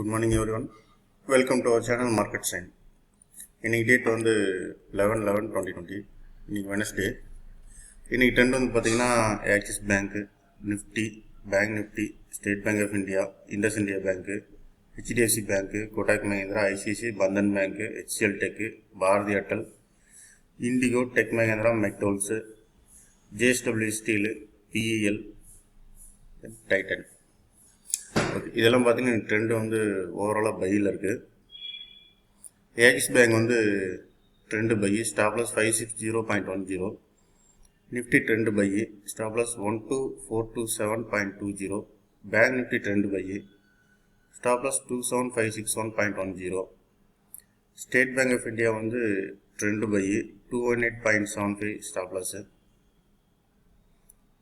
Good morning everyone. Welcome to our channel Market Sign. இன்னைக்கு date வந்து 11/11/2020. இன்னைக்கு Wednesday. இன்னைக்கு ட்ரெண்ட் வந்து பார்த்தீங்கன்னா Axis Bank, Nifty, Bank Nifty, State Bank of India, Indus India Bank, HDFC Bank, Kotak Mahindra, ICICI, Bandhan Bank, HCL Tech, Bharti Airtel, IndiGo, Tech Mahindra, McDowell's, JSW steel, BEL, Titan. Okay, இதெல்லாம் பார்த்தீங்கன்னா trend வந்து ஓவராலாக பையில் இருக்குது. ஆக்சிஸ் பேங்க் வந்து trend buy, stop loss 560.10, Nifty trend buy, stop loss 12427.20, Bank Nifty trend buy, stop loss 27561.10, state Bank of India வந்து trend buy 218.75 stop loss,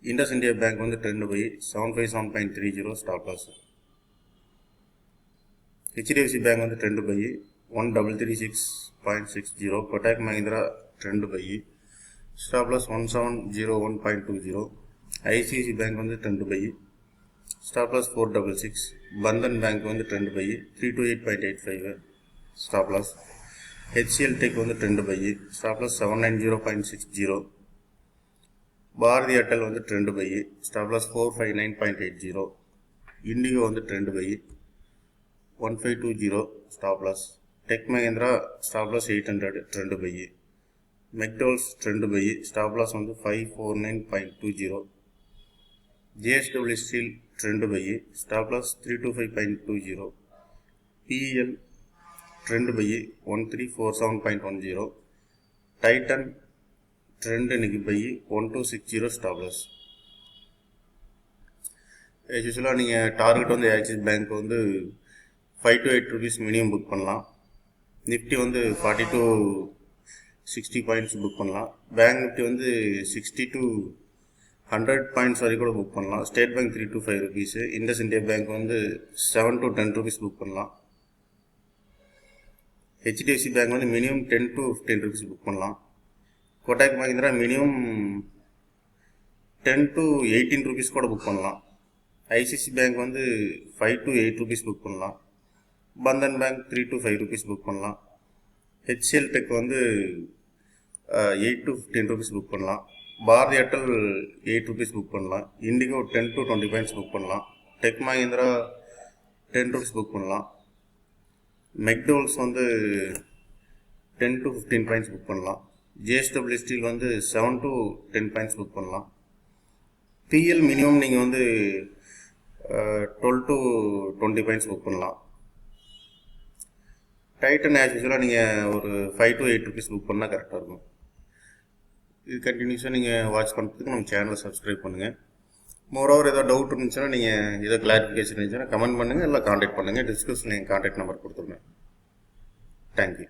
Indus India bank வந்து trend buy 757.30 stop loss, HDFC bank வந்து trend buy 1336.60, Kotak Mahindra trend buy, stop loss 1701.20, ICIC bank வந்து trend buy, stop loss 466, Bandhan Bank வந்து trend buy 328.85 stop loss, HCL Tech வந்து trend buy, stop loss 790.60, Bharti Airtel வந்து trend buy, stop loss 459.80, IndiGo வந்து trend buy 1520 stop loss, Tech Mahindra stop loss 800 trend buy, மெக்டோல்ஸ் trend buy, stop loss வந்து 549.20, JSW steel trend buy, stop loss 325.20, BEL trend buy 1347.10, Titan trend இன்னைக்கு buy 1260 stop loss. யூஸ்வலாக நீங்கள் target வந்து axis Bank வந்து 5 to 8 rupees minimum book பண்ணலாம். Nifty வந்து 40 to 60 points book பண்ணலாம். Bank Nifty வந்து 60 to 100 பாயிண்ட்ஸ் வரைக்கும் கூட புக் பண்ணலாம். State Bank 3 to 5 rupees, Indus India bank வந்து 7 to 10 rupees புக் பண்ணலாம். ஹெச்டிஎஃப்சி பேங்க் வந்து மினிமம் 10 to 15 rupees புக் பண்ணலாம். Kotak Mahindra minimum 10 to 18 rupees கூட புக் பண்ணலாம். ஐசிஐசி பேங்க் வந்து 5 to 8 rupees புக் பண்ணலாம். Bandhan bank 3 to 5 rupees book பண்ணலாம். ஹெச்சிஎல் டெக் வந்து 8 to 15 rupees புக் பண்ணலாம். பாரதி ஏர்டெல் 8 rupees புக் பண்ணலாம். இண்டிகோ 10 to 20 பாயிண்ட்ஸ் புக் பண்ணலாம். டெக் மஹிந்திரா 10 rupees புக் பண்ணலாம். மெக்டோல்ஸ் வந்து 10 to 15 பாயிண்ட்ஸ் புக் பண்ணலாம். ஜேஎஸ்டபிள்யூ ஸ்டீல் வந்து 7 to 10 பாயிண்ட்ஸ் புக் பண்ணலாம். பிஎல் மினிமம் நீங்கள் வந்து 12 to 20 பாயிண்ட்ஸ் புக் பண்ணலாம். டைட்டன் ஆஸ் யூஸ்வலாக நீங்கள் ஒரு 5 to 8 rupees புக் பண்ணால் கரெக்டாக இருக்கும். இது கண்டினியூஸாக நீங்கள் வாட்ச் பண்ணுறதுக்கு நம்ம சேனலை சப்ஸ்கிரைப் பண்ணுங்கள். மோரோவர் ஏதாவது டவுட் இருந்துச்சுன்னா நீங்கள் ஏதோ கிளாரிஃபிகேஷன் இருந்துச்சுன்னா கமெண்ட் பண்ணுங்கள், இல்லை காண்டாக்ட் பண்ணுங்கள். டிஸ்கிரிப்ஷனில் எங்கள் காண்டாக்ட் நம்பர் கொடுத்துருங்க. தேங்க்யூ.